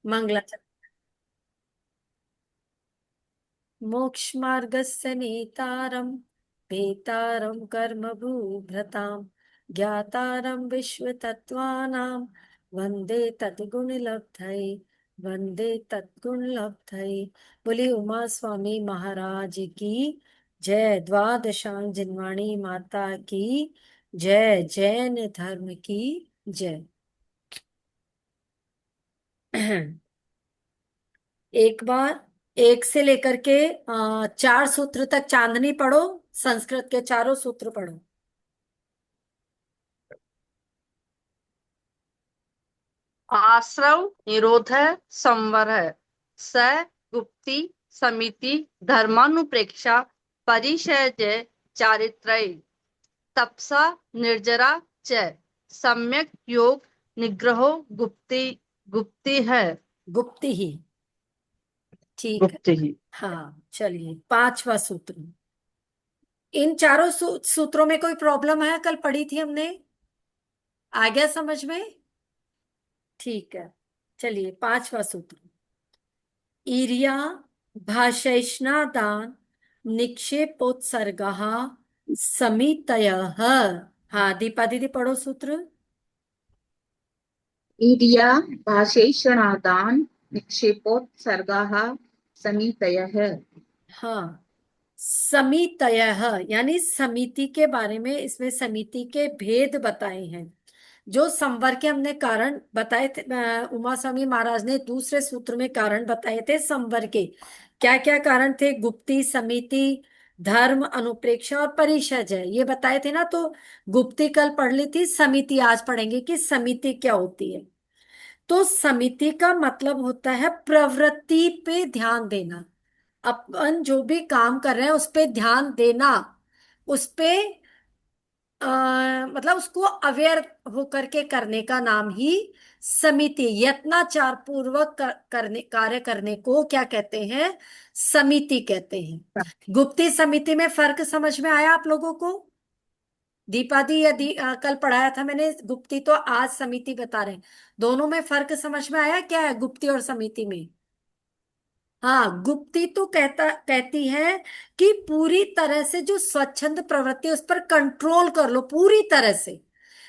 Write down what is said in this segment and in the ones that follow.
मंगलाचरण। मोक्षमार्गस्य नेतारं भेतारं कर्मभूभृतां ज्ञातारं विश्वतत्त्वानां वन्दे तद्गुणलब्धये। वन्दे तद्गुणलब्धये। बोले उमा स्वामी महाराज की जय। द्वादशांग जिनवाणी माता की जय। जैन धर्म की जय। एक बार एक से लेकर के चार सूत्र तक चांदनी पढ़ो। संस्कृत के चारों सूत्र पढ़ो। आश्रव निरोध संवर स गुप्ति समिति धर्मानुप्रेक्षा परिचय चारित्रय तपसा निर्जरा च सम्यक योग निग्रहो गुप्ति गुप्ति है। गुप्ती ही। ठीक है। गुप्ति ही। हाँ चलिए पांचवा सूत्र। इन चारों सूत्रों में कोई प्रॉब्लम है? कल पढ़ी थी हमने। आ गया समझ में? ठीक है। चलिए पांचवा सूत्र। ईर्या भाषैष्णादान निक्षेपोत्सर्गः समितयः। हाँ दीपा दीदी पढ़ो सूत्र। ईर्या भाषेषणादान निक्षेपोत्सर्गाः समितयः। हाँ समितयः यानी समिति के बारे में इसमें समिति के भेद बताए हैं। जो संवर के हमने कारण बताए थे, उमा स्वामी महाराज ने दूसरे सूत्र में कारण बताए थे संवर के। क्या क्या कारण थे? गुप्ती, समिति, धर्म, अनुप्रेक्षा और परिषद है, ये बताए थे ना। तो गुप्ती कल पढ़ ली थी, समिति आज पढ़ेंगे कि समिति क्या होती है। तो समिति का मतलब होता है प्रवृत्ति पे ध्यान देना। अपन जो भी काम कर रहे हैं उस पे ध्यान देना। उस पे मतलब उसको अवेयर होकर के करने का नाम ही समिति, यत्नाचार पूर्वक करने, कार्य करने को क्या कहते हैं? समिति कहते हैं। गुप्ती समिति में फर्क समझ में आया आप लोगों को? दीपा दी या कल पढ़ाया था मैंने गुप्ती, तो आज समिति बता रहे हैं। दोनों में फर्क समझ में आया क्या है गुप्ती और समिति में? हाँ गुप्ती तो कहती है कि पूरी तरह से जो स्वच्छंद प्रवृत्ति है उस पर कंट्रोल कर लो पूरी तरह से।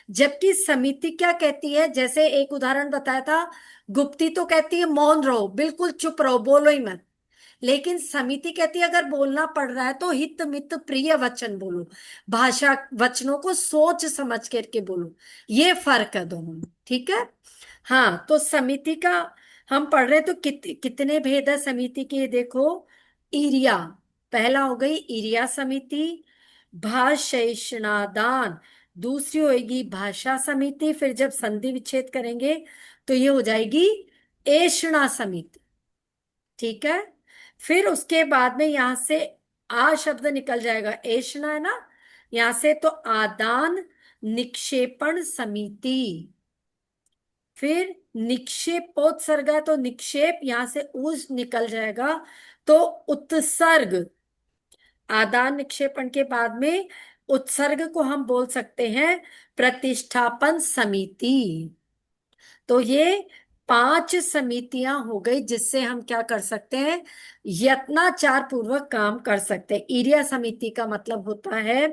जबकि समिति क्या कहती है? जैसे एक उदाहरण बताया था, गुप्ती तो कहती है मौन रहो, बिल्कुल चुप रहो, बोलो ही मत। लेकिन समिति कहती है अगर बोलना पड़ रहा है तो हित मित प्रिय वचन बोलो, भाषा वचनों को सोच समझ करके बोलो। ये फर्क है दोनों में, ठीक है। हाँ तो समिति का हम पढ़ रहे हैं तो कितने भेद है समिति के देखो। ईरिया पहला हो गई ईरिया समिति। भाषैषणादान दूसरी होगी भाषा समिति। फिर जब संधि विच्छेद करेंगे तो ये हो जाएगी ऐषणा समिति, ठीक है। फिर उसके बाद में यहां से आ शब्द निकल जाएगा, ऐषणा है ना, यहां से तो आदान निक्षेपण समिति। फिर निक्षेपोत्सर्ग है तो निक्षेप, यहां से उस निकल जाएगा तो उत्सर्ग। आदान निक्षेपण के बाद में उत्सर्ग को हम बोल सकते हैं प्रतिष्ठापन समिति। तो ये पांच समितियां हो गई जिससे हम क्या कर सकते हैं? यत्नाचार पूर्वक काम कर सकते हैं। ईरिया समिति का मतलब होता है